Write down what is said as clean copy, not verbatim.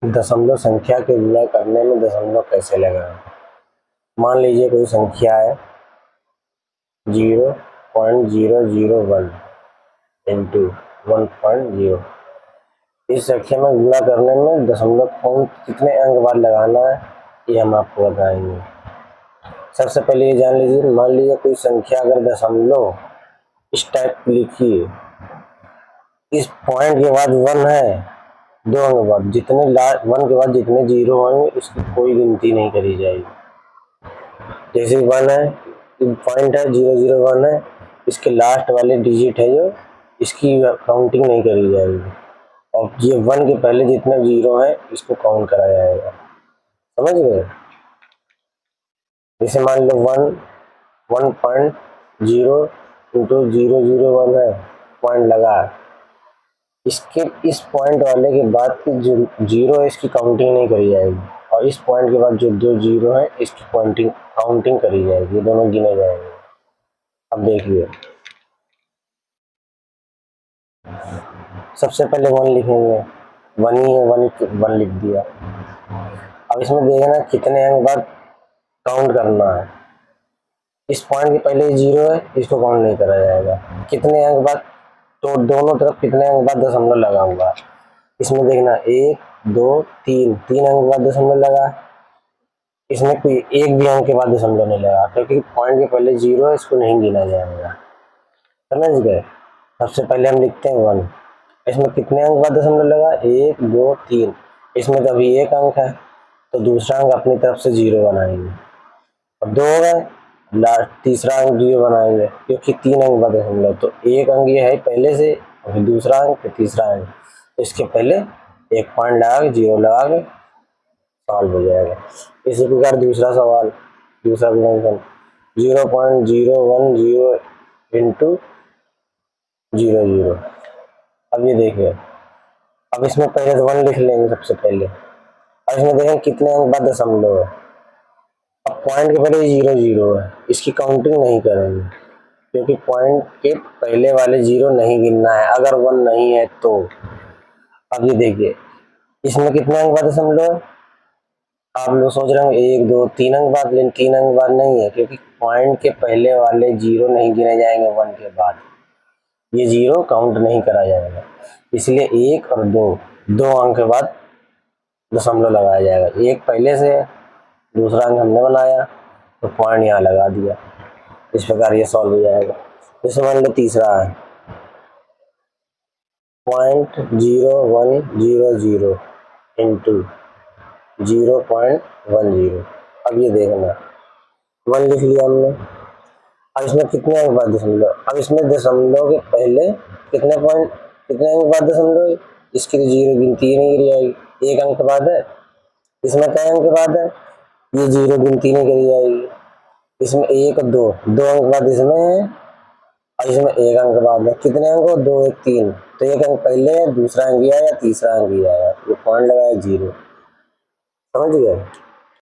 दशमलव संख्या के गुणा करने में दशमलव कैसे लगाएं। मान लीजिए कोई संख्या है 0.001 इंटू 1.0। इस संख्या में गुणा करने में दशमलव कौन कितने अंक बाद लगाना है ये हम आपको बताएंगे। सबसे पहले ये जान लीजिए, मान लीजिए कोई संख्या अगर दशमलव इस टाइप की लिखी है, इस पॉइंट के बाद 1 है, 2 अंक बाद जितने 1 के बाद जितने जीरो होंगे उसकी कोई गिनती नहीं करी जाएगी। जैसे 1 है, पॉइंट है 001 है, इसके लास्ट वाले डिजिट है जो, इसकी काउंटिंग नहीं करी जाएगी और ये 1 के पहले जितने जीरो है इसको काउंट करा जाएगा। समझ गए। जैसे मान लो 1.0 इंटू 001 है, पॉइंट लगा, इसके इस पॉइंट वाले के बाद की जो जीरो है इसकी काउंटिंग नहीं करी जाएगी और इस पॉइंट के बाद जो 2 जीरो है इसकी काउंटिंग करी जाएगी, दोनों गिने जाएंगे। अब देखिए, सबसे पहले 1 लिखेंगे, 1 ही है, 1 लिख दिया। अब इसमें देखना कितने अंक बाद काउंट करना है। इस पॉइंट के पहले जीरो है, इसको काउंट नहीं करा जाएगा। कितने अंक बाद, तो दोनों तरफ कितने अंक बाद दशमलव लगा हुआ है। इसमें देखना 1 2 3 अंक बाद दशमलव लगा, इसमें कोई एक भी अंक के बाद दशमलव नहीं लगा क्योंकि पॉइंट के पहले जीरो है, इसको नहीं गिना जाएगा। समझ गए। सबसे पहले हम लिखते हैं 1, इसमें कितने अंक बाद दशमलव लगा, 1 2 3, इसमें तो अभी एक अंक है तो दूसरा अंक अपनी तरफ से जीरो बनाएंगे और 2 हो गए, लास्ट तीसरा अंक 0 बनाएंगे क्योंकि 3 अंक बाद दशमलव, तो एक अंक ये है पहले से और दूसरा अंक फिर तीसरा अंक, तो इसके पहले एक पॉइंट लगा के 0 लगा के सॉल्व हो जाएगा। इसी प्रकार दूसरा सवाल, दूसरा गुणनफल 0.010 इंटू 00। अब ये देखिए, अब इसमें पहले 1 लिख लेंगे सबसे पहले, अब इसमें देखें कितने अंक बाद दशमलव है। अब पॉइंट के पहले 0 है, इसकी काउंटिंग नहीं करेंगे क्योंकि पॉइंट के पहले वाले जीरो नहीं गिनना है अगर 1 नहीं है तो। अब ये देखिए, इसमें कितने अंक बाद दशमलव है, आप लोग सोच रहे होंगे 1 2 3 अंक बाद, लेकिन 3 अंक बाद नहीं है क्योंकि पॉइंट के पहले वाले जीरो नहीं गिने जाएंगे 1 के बाद, ये जीरो काउंट नहीं करा जाएगा, इसलिए 1 और 2 अंक के बाद दशमलव लगाया जाएगा। एक पहले से है, दूसरा अंक हमने बनाया तो पॉइंट यहाँ लगा दिया। इस प्रकार ये सॉल्व हो जाएगा। जैसे मान लो तीसरा है 0.0100 इंटू 0.10। अब ये देखना 1 लिख लिया हमने, अब इसमें कितने अंक बाद दशमलव, अब इसमें दशमलव के पहले कितने अंक बाद दशमलव, इसकी तो जीरो गिनती नहीं करी जाएगी, एक अंक बाद है, इसमें कई अंक बाद है, ये जीरो गिनती नहीं करी जाएगी। इसमें 1 और 2 अंक बाद इसमें है और इसमें एक अंक बाद है, कितने अंक हो, 2 1 3, तो एक अंक पहले है, दूसरा अंक ये आया, तीसरा अंक ये आया, ये पॉइंट लगाया 0। समझ गए।